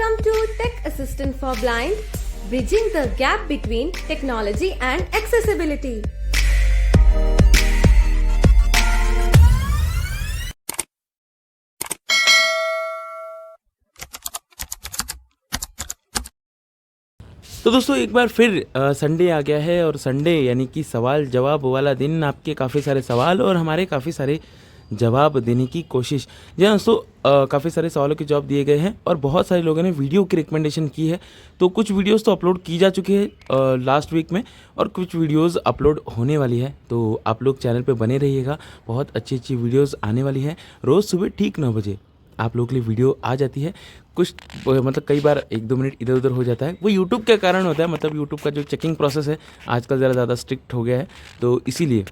Welcome to Tech Assistant for Blind, bridging the gap between technology and accessibility. तो दोस्तों एक बार फिर Sunday आ गया है और संडे यानी कि सवाल जवाब वाला दिन। आपके काफ़ी सारे सवाल और हमारे काफ़ी सारे जवाब देने की कोशिश। जी हाँ दोस्तों, काफ़ी सारे सवालों के जवाब दिए गए हैं और बहुत सारे लोगों ने वीडियो की रिकमेंडेशन की है। तो कुछ वीडियोस तो अपलोड की जा चुकी है लास्ट वीक में और कुछ वीडियोस अपलोड होने वाली है। तो आप लोग चैनल पे बने रहिएगा, बहुत अच्छी अच्छी वीडियोस आने वाली है। रोज़ सुबह ठीक 9 बजे आप लोगों के लिए वीडियो आ जाती है। कुछ मतलब कई बार 1-2 मिनट इधर उधर हो जाता है, वो यूट्यूब के कारण होता है। मतलब यूट्यूब का जो चेकिंग प्रोसेस है आजकल ज़रा ज़्यादा स्ट्रिक्ट हो गया है, तो इसीलिए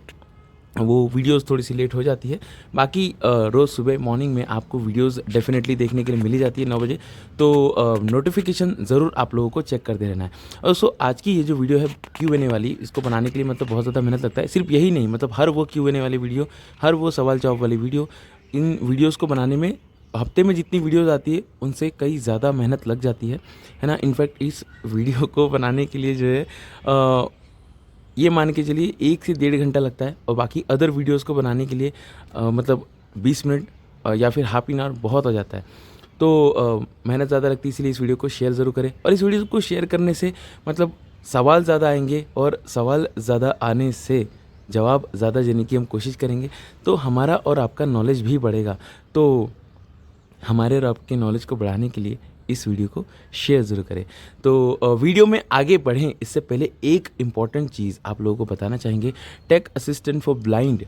वो वीडियोस थोड़ी सी लेट हो जाती है। बाकी रोज़ सुबह मॉर्निंग में आपको वीडियोस डेफिनेटली देखने के लिए मिली जाती है 9 बजे। तो नोटिफिकेशन ज़रूर आप लोगों को चेक करते रहना है। और सो आज की ये जो वीडियो है Q&A वाली, इसको बनाने के लिए मतलब बहुत ज़्यादा मेहनत लगता है। सिर्फ यही नहीं, मतलब हर वो Q&A वाली वीडियो, हर वो सवाल जवाब वाली वीडियो, इन वीडियोज़ को बनाने में हफ्ते में जितनी वीडियोज़ आती है उनसे कई ज़्यादा मेहनत लग जाती है ना। इनफैक्ट इस वीडियो को बनाने के लिए जो है ये मान के चलिए 1 से 1.5 घंटा लगता है और बाकी अदर वीडियोज़ को बनाने के लिए मतलब 20 मिनट या फिर हाफ एन आवर बहुत हो जाता है। तो मेहनत ज़्यादा लगती है, इसलिए इस वीडियो को शेयर ज़रूर करें। और इस वीडियो को शेयर करने से मतलब सवाल ज़्यादा आएंगे और सवाल ज़्यादा आने से जवाब ज़्यादा देने की हम कोशिश करेंगे, तो हमारा और आपका नॉलेज भी बढ़ेगा। तो हमारे और आपके नॉलेज को बढ़ाने के लिए इस वीडियो को शेयर ज़रूर करें। तो वीडियो में आगे बढ़ें इससे पहले एक इम्पॉर्टेंट चीज़ आप लोगों को बताना चाहेंगे। Tech assistant for blind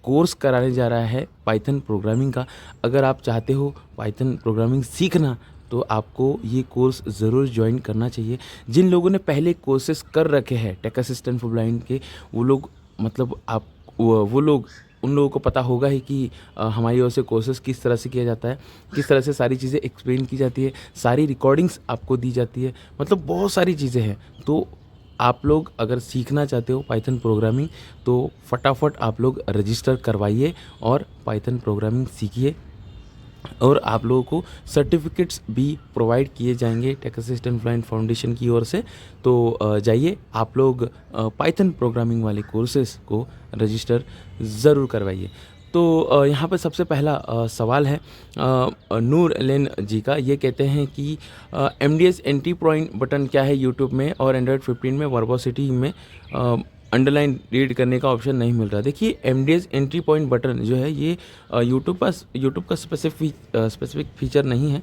course कराने जा रहा है पाइथन प्रोग्रामिंग का। अगर आप चाहते हो पाइथन प्रोग्रामिंग सीखना तो आपको ये कोर्स ज़रूर ज्वाइन करना चाहिए। जिन लोगों ने पहले कोर्सेज कर रखे हैं टेक असिस्टेंट फॉर ब्लाइंड के, वो लोग मतलब आप वो लोग उन लोगों को पता होगा ही कि हमारी ओर से कोर्सेज किस तरह से किया जाता है, किस तरह से सारी चीज़ें एक्सप्लेन की जाती है, सारी रिकॉर्डिंग्स आपको दी जाती है, मतलब बहुत सारी चीज़ें हैं। तो आप लोग अगर सीखना चाहते हो पाइथन प्रोग्रामिंग तो फटाफट आप लोग रजिस्टर करवाइए और पाइथन प्रोग्रामिंग सीखिए। और आप लोगों को सर्टिफिकेट्स भी प्रोवाइड किए जाएंगे टेक असिस्टेंट ब्लाइंड फाउंडेशन की ओर से। तो जाइए आप लोग पाइथन प्रोग्रामिंग वाले कोर्सेज को रजिस्टर ज़रूर करवाइए। तो यहाँ पर सबसे पहला सवाल है नूर लेन जी का। ये कहते हैं कि MDS एंट्री पॉइंट बटन क्या है यूट्यूब में, और एंड्रॉयड 15 में वर्बोसिटी में अंडरलाइन रीड करने का ऑप्शन नहीं मिल रहा। देखिए MDS एंट्री पॉइंट बटन जो है ये यूट्यूब का स्पेसिफिक फीचर नहीं है।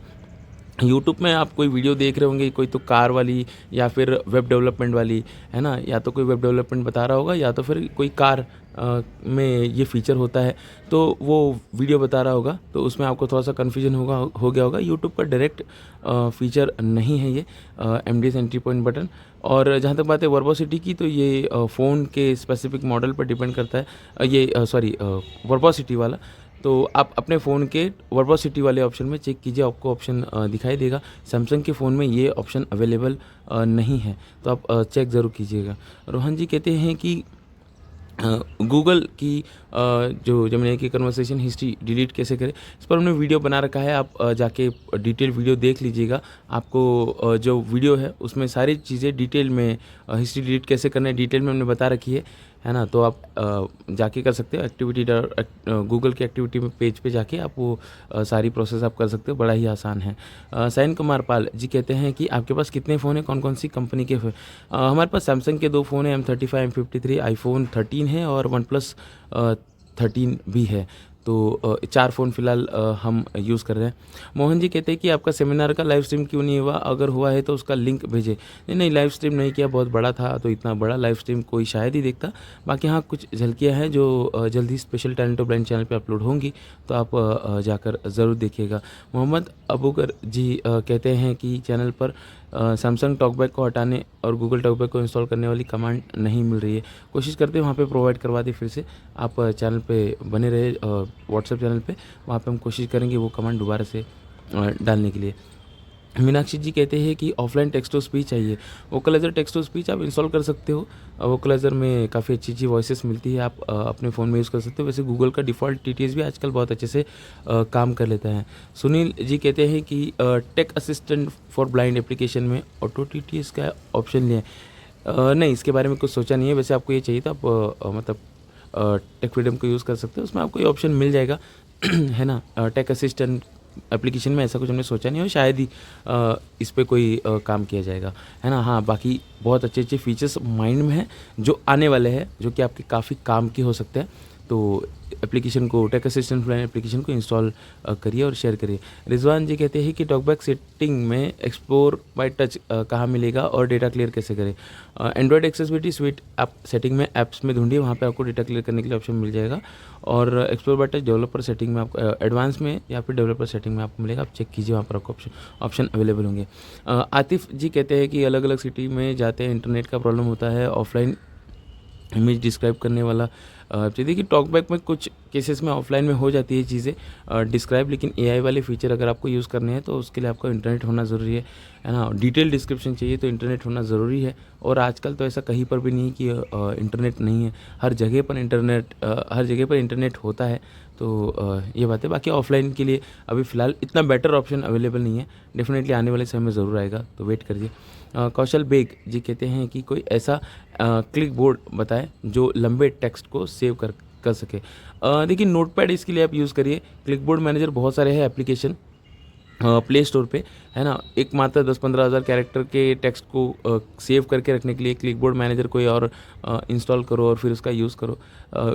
यूट्यूब में आप कोई वीडियो देख रहे होंगे, कोई तो कार वाली या फिर वेब डेवलपमेंट वाली, है ना, या तो कोई वेब डेवलपमेंट बता रहा होगा या तो फिर कोई कार में ये फीचर होता है तो वो वीडियो बता रहा होगा, तो उसमें आपको थोड़ा सा कन्फ्यूजन हो गया होगा। यूट्यूब का डायरेक्ट फीचर नहीं है ये MDS एंट्री पॉइंट बटन। और जहाँ तक बात है वर्बोसिटी की, तो ये फ़ोन के स्पेसिफिक मॉडल पर डिपेंड करता है। ये वर्बोसिटी वाला, तो आप अपने फ़ोन के वर्बोसिटी वाले ऑप्शन में चेक कीजिए, आपको ऑप्शन दिखाई देगा। सैमसंग के फ़ोन में ये ऑप्शन अवेलेबल नहीं है, तो आप चेक ज़रूर कीजिएगा। रोहन जी कहते हैं कि गूगल की जो जेमिनी की कन्वर्सेशन हिस्ट्री डिलीट कैसे करें, इस पर हमने वीडियो बना रखा है। आप जाके डिटेल वीडियो देख लीजिएगा। आपको जो वीडियो है उसमें सारी चीज़ें डिटेल में हिस्ट्री डिलीट कैसे करना है डिटेल में हमने बता रखी है ना। तो आप जाके कर सकते हो एक्टिविटी गूगल के एक्टिविटी में पेज पे जाके आप वो सारी प्रोसेस आप कर सकते हो, बड़ा ही आसान है। सैन कुमार पाल जी कहते हैं कि आपके पास कितने फ़ोन हैं, कौन कौन सी कंपनी के हमारे पास सैमसंग के 2 फ़ोन हैं, M35 M53, आईफोन 13 है और OnePlus 13 भी है। तो 4 फ़ोन फ़िलहाल हम यूज़ कर रहे हैं। मोहन जी कहते हैं कि आपका सेमिनार का लाइव स्ट्रीम क्यों नहीं हुआ, अगर हुआ है तो उसका लिंक भेजें। नहीं, लाइव स्ट्रीम नहीं किया, बहुत बड़ा था तो इतना बड़ा लाइव स्ट्रीम कोई शायद ही देखता। बाकी हाँ, कुछ झलकियाँ हैं जो जल्द ही special talent to blind channel पे अपलोड होंगी, तो आप जाकर ज़रूर देखिएगा। मोहम्मद अबूकर जी कहते हैं कि चैनल पर सैमसंग टॉकबैक को हटाने और गूगल टॉकबैक को इंस्टॉल करने वाली कमांड नहीं मिल रही है। कोशिश करते हैं वहाँ पे प्रोवाइड करवा दें, फिर से आप चैनल पे बने रहे व्हाट्सएप चैनल पे, वहाँ पे हम कोशिश करेंगे वो कमांड दोबारा से डालने के लिए। मीनाक्षी जी कहते हैं कि ऑफलाइन टेक्स्ट टू स्पीच चाहिए। वोकलाइजर टेक्स्ट टू स्पीच आप इंस्टॉल कर सकते हो। वोकलाइजर में काफ़ी अच्छी अच्छी वॉइसेस मिलती है, आप अपने फ़ोन में यूज़ कर सकते हो। वैसे गूगल का डिफ़ॉल्ट टीटीएस भी आजकल बहुत अच्छे से काम कर लेता है। सुनील जी कहते हैं कि tech assistant for blind application में ऑटो टीटीएस का ऑप्शन लिया है। नहीं, इसके बारे में कुछ सोचा नहीं है। वैसे आपको ये चाहिए तो आप मतलब टेक फ्रीडम को यूज़ कर सकते हो, उसमें आपको ये ऑप्शन मिल जाएगा है ना। टेक असिस्टेंट एप्लीकेशन में ऐसा कुछ हमने सोचा नहीं, और शायद ही इस पे कोई काम किया जाएगा, है ना। हाँ, बाकी बहुत अच्छे अच्छे फीचर्स माइंड में हैं जो आने वाले हैं, जो कि आपके काफ़ी काम के हो सकते हैं। तो एप्लीकेशन को, टेक असिस्टेंट फ्लाइन एप्लीकेशन को इंस्टॉल करिए और शेयर करिए। रिजवान जी कहते हैं कि टॉकबैक सेटिंग में एक्सप्लोर बाय टच कहाँ मिलेगा और डेटा क्लियर कैसे करें। एंड्रॉयड एक्सेसिबिलिटी स्वीट आप सेटिंग में ऐप्स में ढूंढिए, वहाँ पे आपको डेटा क्लियर करने के लिए ऑप्शन मिल जाएगा। और explore by touch developer setting में आपको एडवांस में या फिर डेवलपर सेटिंग में आपको मिलेगा, आप चेक कीजिए, वहाँ पर आपको ऑप्शन अवेलेबल होंगे। आतिफ जी कहते हैं कि अलग अलग सिटी में जाते हैं इंटरनेट का प्रॉब्लम होता है, ऑफलाइन इमेज डिस्क्राइब करने वाला चाहिए। देखिए, टॉकबैक में कुछ केसेस में ऑफलाइन में हो जाती है चीज़ें डिस्क्राइब, लेकिन एआई वाले फीचर अगर आपको यूज़ करने हैं तो उसके लिए आपको इंटरनेट होना ज़रूरी है ना। डिटेल डिस्क्रिप्शन चाहिए तो इंटरनेट होना ज़रूरी है। और आजकल तो ऐसा कहीं पर भी नहीं है कि इंटरनेट नहीं है, हर जगह पर इंटरनेट होता है। तो ये बात है। बाकी ऑफलाइन के लिए अभी फ़िलहाल इतना बेटर ऑप्शन अवेलेबल नहीं है, डेफिनेटली आने वाले समय में ज़रूर आएगा, तो वेट करिए। कौशल बेग जी कहते हैं कि कोई ऐसा क्लिक बोर्ड बताएं जो लंबे टेक्स्ट को सेव कर सके। देखिए, नोटपैड इसके लिए आप यूज़ करिए। क्लिक बोर्ड मैनेजर बहुत सारे हैं एप्लीकेशन प्ले स्टोर पे, है ना। एक मात्र 10-15 हज़ार कैरेक्टर के टेक्स्ट को सेव करके रखने के लिए क्लिक बोर्ड मैनेजर कोई और इंस्टॉल करो और फिर उसका यूज़ करो।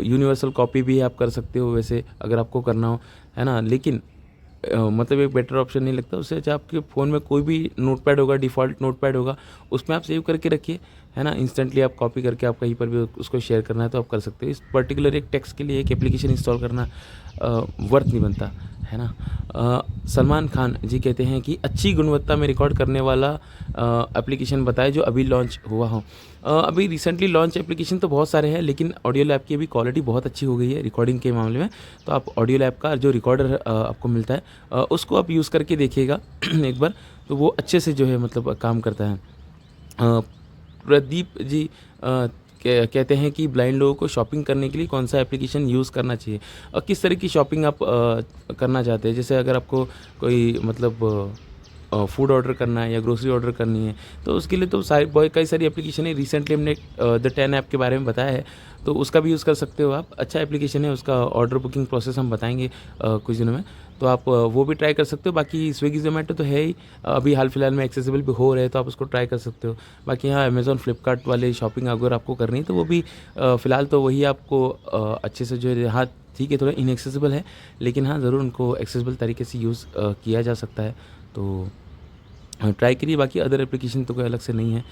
यूनिवर्सल कॉपी भी आप कर सकते हो वैसे, अगर आपको करना हो, है ना। लेकिन मतलब एक बेटर ऑप्शन नहीं लगता। उससे अच्छा आपके फ़ोन में कोई भी नोटपैड होगा, डिफ़ॉल्ट नोटपैड होगा, उसमें आप सेव करके रखिए, है ना। इंस्टेंटली आप कॉपी करके आप कहीं पर भी उसको शेयर करना है तो आप कर सकते हो। इस पर्टिकुलर एक टेक्स्ट के लिए एक एप्लीकेशन इंस्टॉल करना वर्थ नहीं बनता, है ना। सलमान खान जी कहते हैं कि अच्छी गुणवत्ता में रिकॉर्ड करने वाला एप्लीकेशन बताएं जो अभी लॉन्च हुआ हो। अभी रिसेंटली लॉन्च एप्लीकेशन तो बहुत सारे हैं, लेकिन ऑडियो लैब की अभी क्वालिटी बहुत अच्छी हो गई है रिकॉर्डिंग के मामले में। तो आप ऑडियो लैब का जो रिकॉर्डर आपको मिलता है उसको आप यूज़ करके देखिएगा एक बार, तो वो अच्छे से जो है मतलब काम करता है। प्रदीप जी कहते हैं कि ब्लाइंड लोगों को शॉपिंग करने के लिए कौन सा एप्लीकेशन यूज़ करना चाहिए और किस तरह की शॉपिंग आप करना चाहते हैं। जैसे अगर आपको कोई मतलब फूड ऑर्डर करना है या ग्रोसरी ऑर्डर करनी है तो उसके लिए तो कई सारी एप्लीकेशन है। रिसेंटली हमने द 10 ऐप के बारे में बताया है, तो उसका भी यूज़ कर सकते हो आप। अच्छा एप्लीकेशन है, उसका ऑर्डर बुकिंग प्रोसेस हम बताएंगे कुछ दिनों में, तो आप वो भी ट्राई कर सकते हो। बाकी स्विगी जोमेटो तो है ही, अभी हाल फिलहाल में एक्सेसिबल भी हो रहे हैं, तो आप उसको ट्राई कर सकते हो। बाकी हाँ, अमेज़ॉन फ्लिपकार्ट वाले शॉपिंग अगर आपको करनी है तो वो भी फ़िलहाल तो वही आपको अच्छे से जो है, हाँ ठीक है थोड़ा इनएक्सेसिबल है, लेकिन हाँ ज़रूर उनको एक्सेसिबल तरीके से यूज़ किया जा सकता है, तो ट्राई करिए। बाकी अदर एप्लीकेशन तो कोई अलग से नहीं है।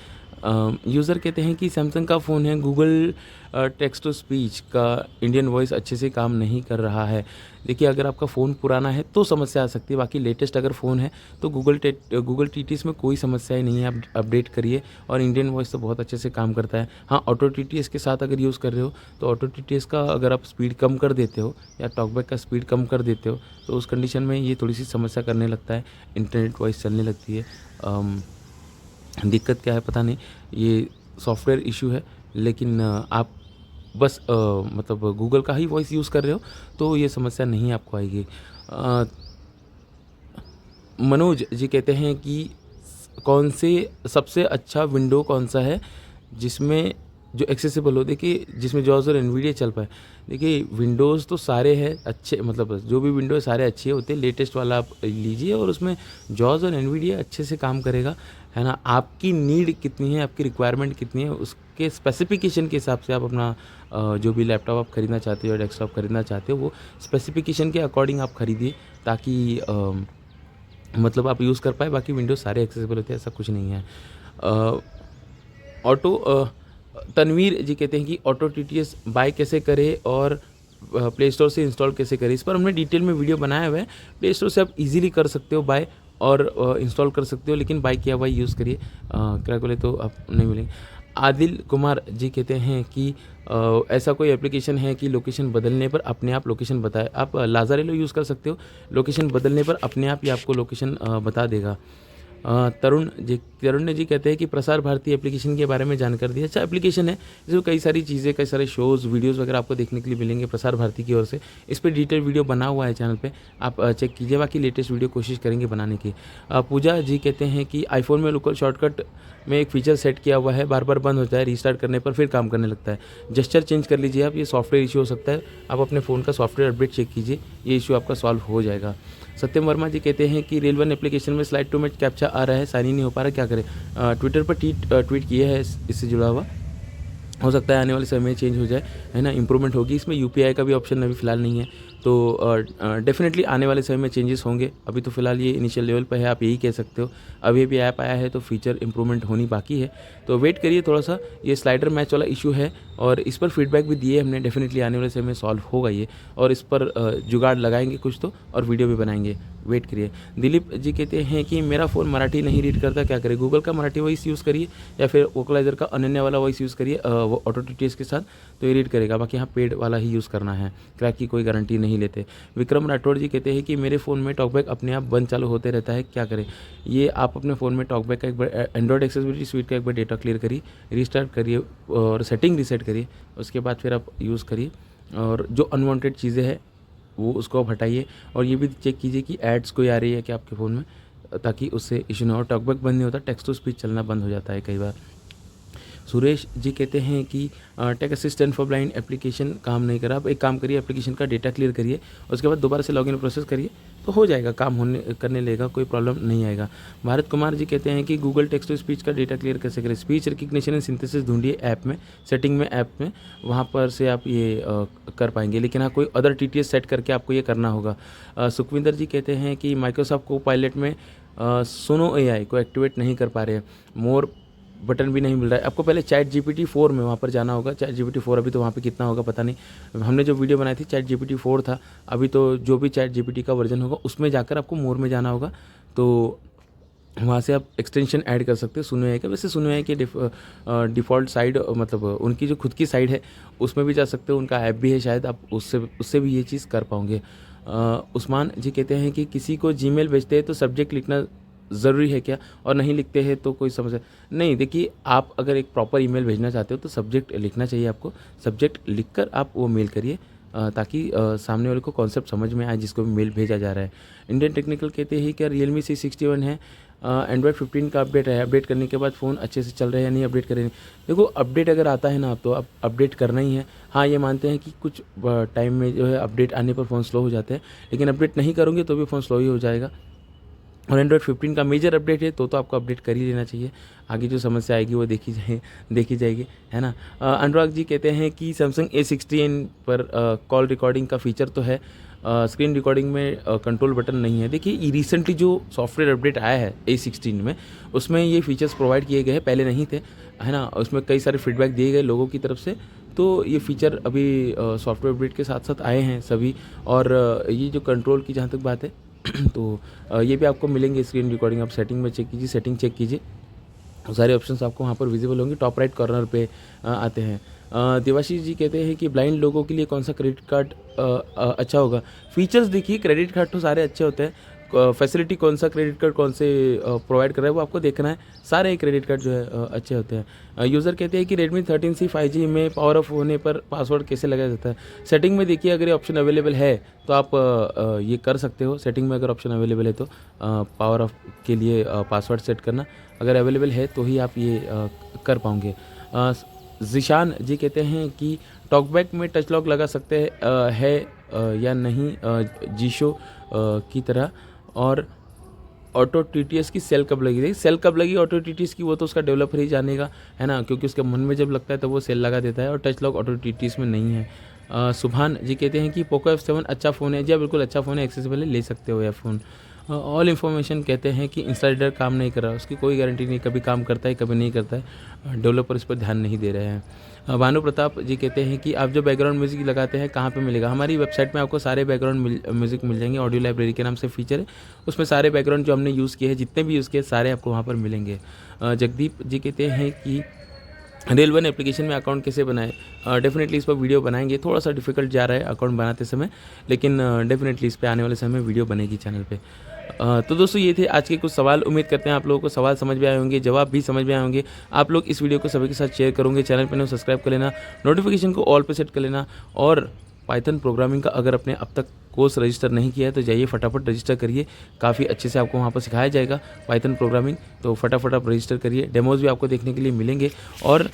यूज़र कहते हैं कि सैमसंग का फ़ोन है, गूगल टेक्स्ट टू स्पीच का इंडियन वॉइस अच्छे से काम नहीं कर रहा है। देखिए, अगर आपका फ़ोन पुराना है तो समस्या आ सकती है, बाकी लेटेस्ट अगर फ़ोन है तो गूगल टीटीएस में कोई समस्या ही नहीं है। आप अपडेट करिए और इंडियन वॉइस तो बहुत अच्छे से काम करता है। हाँ, ऑटो टीटीएस के साथ अगर यूज़ कर रहे हो तो ऑटो टीटीएस का अगर आप स्पीड कम कर देते हो या टॉकबैक का स्पीड कम कर देते हो तो उस कंडीशन में ये थोड़ी सी समस्या करने लगता है, इंटरनेट वॉइस चलने लगती है। दिक्कत क्या है पता नहीं, ये सॉफ्टवेयर इशू है, लेकिन आप बस मतलब गूगल का ही वॉइस यूज़ कर रहे हो तो ये समस्या नहीं आपको आएगी। मनोज जी कहते हैं कि कौन से सबसे अच्छा विंडो कौन सा है जिसमें जो एक्सेसिबल हो, देखिए जिसमें जॉज और एनवीडिया चल पाए। देखिए, विंडोज़ तो सारे हैं अच्छे, मतलब जो भी विंडो सारे अच्छे होते हैं, लेटेस्ट वाला आप लीजिए और उसमें जॉज और एनवीडिया अच्छे से काम करेगा, है ना। आपकी नीड कितनी है, आपकी रिक्वायरमेंट कितनी है, उसके स्पेसिफिकेशन के हिसाब से आप अपना जो भी लैपटॉप आप खरीदना चाहते हो या डेस्कटॉप खरीदना चाहते हो वो स्पेसिफिकेशन के अकॉर्डिंग आप खरीदिए, ताकि मतलब आप यूज़ कर पाए। बाकी विंडोज़ सारे एक्सेसिबल होते हैं, ऐसा कुछ नहीं है। तनवीर जी कहते हैं कि ऑटो टीटीएस बाय कैसे करें और प्ले स्टोर से इंस्टॉल कैसे करें। इस पर हमने डिटेल में वीडियो बनाया हुआ है। प्ले स्टोर से आप इजीली कर सकते हो बाय और इंस्टॉल कर सकते हो, लेकिन बाय किया हुआ यूज़ करिए, क्रैक वाले तो आप नहीं मिलेंगे। आदिल कुमार जी कहते हैं कि ऐसा कोई एप्लीकेशन है कि लोकेशन बदलने पर अपने आप लोकेशन बताए। आप लाज़ारेलो यूज़ कर सकते हो, लोकेशन बदलने पर अपने आप ही आपको लोकेशन बता देगा। तरुण जी कहते हैं कि प्रसार भारती एप्लीकेशन के बारे में जानकारी दी। अच्छा एप्लीकेशन है, इसमें कई सारी चीज़ें, कई सारे शोज़, वीडियोज़ वगैरह आपको देखने के लिए मिलेंगे प्रसार भारती की ओर से। इस पर डिटेल वीडियो बना हुआ है चैनल पे, आप चेक कीजिए। बाकी लेटेस्ट वीडियो कोशिश करेंगे बनाने की। पूजा जी कहते हैं कि आईफोन में लोकल शॉर्टकट में एक फीचर सेट किया हुआ है, बार बार बंद होता है, रीस्टार्ट करने पर फिर काम करने लगता है। जेस्चर चेंज कर लीजिए आप, ये सॉफ्टवेयर इशू हो सकता है। आप अपने फ़ोन का सॉफ्टवेयर अपडेट चेक कीजिए, ये इशू आपका सॉल्व हो जाएगा। सत्यम वर्मा जी कहते हैं कि रेल वन एप्लीकेशन में स्लाइड टू में कैप्चा आ रहा है, साइन इन नहीं हो पा रहा, क्या करें। ट्विटर पर ट्वीट किए है इससे जुड़ा हुआ, हो सकता है आने वाले समय में चेंज हो जाए, है ना, इंप्रूवमेंट होगी। इसमें यूपीआई का भी ऑप्शन अभी फ़िलहाल नहीं है, तो डेफिनेटली आने वाले समय में चेंजेस होंगे। अभी तो फ़िलहाल ये इनिशियल लेवल पर है, आप यही कह सकते हो। अभी भी ऐप आया है तो फीचर इंप्रूवमेंट होनी बाकी है, तो वेट करिए थोड़ा सा। ये स्लाइडर मैच वाला इशू है और इस पर फीडबैक भी दिए हमने, डेफिनेटली आने वाले समय में सॉल्व होगा ये, और इस पर जुगाड़ लगाएंगे कुछ तो, और वीडियो भी बनाएंगे, वेट करिए। दिलीप जी कहते हैं कि मेरा फ़ोन मराठी नहीं रीड करता, क्या करें। गूगल का मराठी वॉइस यूज़ करिए या फिर वोकलाइजर का अनन्या वाला वॉइस यूज़ करिए, वो ऑटो टीटीएस के साथ, तो ये रीड करेगा। बाकी यहाँ पेड वाला ही यूज़ करना है, क्रैक की कोई गारंटी नहीं लेते। विक्रम राठौड़ जी कहते हैं कि मेरे फ़ोन में टॉकबैक अपने आप बंद चालू होते रहता है, क्या करें। ये आप अपने फ़ोन में टॉकबैक का एक बार, एंड्रॉइड एक्सेसिबिलिटी स्वीट का एक बार डेटा क्लियर करिए, रीस्टार्ट करिए और सेटिंग रीसेट करिए, उसके बाद फिर आप यूज़ करिए। और जो अनवांटेड चीज़ें हैं वो उसको आप हटाइए, और ये भी चेक कीजिए कि एड्स कोई आ रही है क्या आपके फ़ोन में, ताकि उससे इशू ना हो। टॉकबैक बंद नहीं होता, टेक्स्ट टू स्पीच चलना बंद हो जाता है कई बार। सुरेश जी कहते हैं कि tech assistant for blind application काम नहीं करा। आप एक काम करिए, एप्लीकेशन का डेटा क्लियर करिए, उसके बाद दोबारा से लॉगिन प्रोसेस करिए, तो हो जाएगा, काम करने लगेगा, कोई प्रॉब्लम नहीं आएगा। भारत कुमार जी कहते हैं कि गूगल टेक्स्ट टू स्पीच का डेटा क्लियर कैसे करें। स्पीच रिकग्निशन एंड सिंथेसिस ढूंढिए ऐप में, सेटिंग में ऐप में, वहाँ पर से आप ये कर पाएंगे, लेकिन हाँ कोई अदर टीटीएस सेट करके आपको ये करना होगा। सुखविंदर जी कहते हैं कि माइक्रोसॉफ्ट को पायलट में सुनो एआई को एक्टिवेट नहीं कर पा रहे हैं, मोर बटन भी नहीं मिल रहा है आपको। पहले चैट जीपीटी 4 में वहाँ पर जाना होगा। चैट जीपीटी 4 अभी तो वहाँ पे कितना होगा पता नहीं, हमने जो वीडियो बनाई थी चैट जीपीटी 4 था, अभी तो जो भी चैट जीपीटी का वर्जन होगा उसमें जाकर आपको मोर में जाना होगा, तो वहाँ से आप एक्सटेंशन ऐड कर सकते हो सुनो एआई का। वैसे सुनो एआई के डिफ़ॉल्ट साइड, मतलब उनकी जो खुद की साइड है उसमें भी जा सकते हो, उनका ऐप भी है, शायद आप उससे भी ये चीज़ कर पाओगे। उस्मान जी कहते हैं कि किसी को जीमेल भेजते हैं तो सब्जेक्ट लिखना ज़रूरी है क्या, और नहीं लिखते हैं तो कोई समस्या नहीं। देखिए, आप अगर एक प्रॉपर ईमेल भेजना चाहते हो तो सब्जेक्ट लिखना चाहिए आपको, सब्जेक्ट लिखकर आप वो मेल करिए, ताकि सामने वाले को कॉन्सेप्ट समझ में आए जिसको भी मेल भेजा जा रहा है। इंडियन टेक्निकल कहते हैं कि रियलमी C61 है, एंड्रॉयड 15 का अपडेट है, अपडेट करने के बाद फ़ोन अच्छे से चल रहा है या नहीं, अपडेट करें। देखो, अपडेट अगर आता है ना तो आप अपडेट करना ही है। हाँ, ये मानते हैं कि कुछ टाइम में जो है अपडेट आने पर फ़ोन स्लो हो जाते हैं, लेकिन अपडेट नहीं करोगे तो भी फ़ोन स्लो ही हो जाएगा। और एंड्रॉयड 15 का मेजर अपडेट है तो आपको अपडेट कर ही लेना चाहिए, आगे जो समस्या आएगी वो देखी जाएगी, है ना। अनुराग जी कहते हैं कि सैमसंग A16 पर कॉल रिकॉर्डिंग का फीचर तो है, स्क्रीन रिकॉर्डिंग में कंट्रोल बटन नहीं है। देखिए, रिसेंटली जो सॉफ्टवेयर अपडेट आया है A16 में, उसमें ये फीचर्स प्रोवाइड किए गए हैं, पहले नहीं थे, है ना। उसमें कई सारे फीडबैक दिए गए लोगों की तरफ से, तो ये फीचर अभी सॉफ्टवेयर अपडेट के साथ साथ आए हैं सभी। और ये जो कंट्रोल की जहाँ तक बात है तो ये भी आपको मिलेंगे। स्क्रीन रिकॉर्डिंग आप सेटिंग में चेक कीजिए, सेटिंग चेक कीजिए, सारे ऑप्शंस आपको वहाँ पर विजिबल होंगे, टॉप राइट कॉर्नर पे आते हैं। देवाशीष जी कहते हैं कि ब्लाइंड लोगों के लिए कौन सा क्रेडिट कार्ड अच्छा होगा। फीचर्स देखिए, क्रेडिट कार्ड तो सारे अच्छे होते हैं, फैसिलिटी कौन सा क्रेडिट कार्ड कौन से प्रोवाइड कर रहा है वो आपको देखना है। सारे क्रेडिट कार्ड जो है अच्छे होते हैं। यूज़र कहते हैं कि Redmi 13C 5G में पावर ऑफ होने पर पासवर्ड कैसे लगाया जाता है। सेटिंग में देखिए, अगर ये ऑप्शन अवेलेबल है तो आप ये कर सकते हो। सेटिंग में अगर ऑप्शन अवेलेबल है तो पावर ऑफ के लिए पासवर्ड सेट करना अगर अवेलेबल है तो ही आप ये कर पाओगे। जिशान जी कहते हैं कि टॉकबैक में टच लॉक लगा सकते हैं या नहीं जीशो की तरह, और ऑटो टीटीएस की सेल कब लगी। देखिए, सेल कब लगी ऑटो टीटीएस की वो तो उसका डेवलपर ही जानेगा, है ना, क्योंकि उसके मन में जब लगता है तो वो सेल लगा देता है, और टच लॉक ऑटो टीटीएस में नहीं है। सुभान जी कहते हैं कि पोको F7 अच्छा फ़ोन है। जी बिल्कुल अच्छा फ़ोन है, एक्सेसिबल है, ले सकते हो यह फ़ोन। ऑल इन्फॉर्मेशन कहते हैं कि इंस्टालेटर काम नहीं कर रहा, उसकी कोई गारंटी नहीं, कभी काम करता है कभी नहीं करता है, डेवलपर इस पर ध्यान नहीं दे रहे हैं। भानु प्रताप जी कहते हैं कि आप जो बैकग्राउंड म्यूज़िक लगाते हैं कहाँ पे मिलेगा। हमारी वेबसाइट में आपको सारे बैकग्राउंड म्यूज़िक मिल जाएंगे, ऑडियो लाइब्रेरी के नाम से फीचर है, उसमें सारे बैकग्राउंड जो हमने यूज़ किए हैं, जितने भी यूज़ किए सारे आपको वहाँ पर मिलेंगे। जगदीप जी कहते हैं कि रेल1 एप्लीकेशन में अकाउंट कैसे बनाएं, डेफिनेटली इस पर वीडियो बनाएंगे। थोड़ा सा डिफिकल्ट जा रहा है अकाउंट बनाते समय, लेकिन डेफिनेटली इस पे आने वाले समय वीडियो बनेगी चैनल पे। तो दोस्तों ये थे आज के कुछ सवाल। उम्मीद करते हैं आप लोगों को सवाल समझ में आए होंगे, जवाब भी समझ में आए होंगे। आप लोग इस वीडियो को सभी के साथ शेयर करोगे, चैनल पर सब्सक्राइब कर लेना, नोटिफिकेशन को ऑल पे सेट कर लेना। और पाइथन प्रोग्रामिंग का अगर आपने अब तक कोर्स रजिस्टर नहीं किया है तो जाइए फटाफट रजिस्टर करिए। काफ़ी अच्छे से आपको वहाँ पर सिखाया जाएगा पाइथन प्रोग्रामिंग, तो फटाफट आप रजिस्टर करिए। डेमोज भी आपको देखने के लिए मिलेंगे। और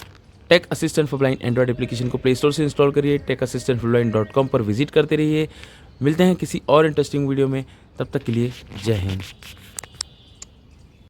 tech assistant for blind android application को प्ले स्टोर से इंस्टॉल करिए। techassistantforblind.com पर विजिट करते रहिए। मिलते हैं किसी और इंटरेस्टिंग वीडियो में, तब तक के लिए जय हिंद।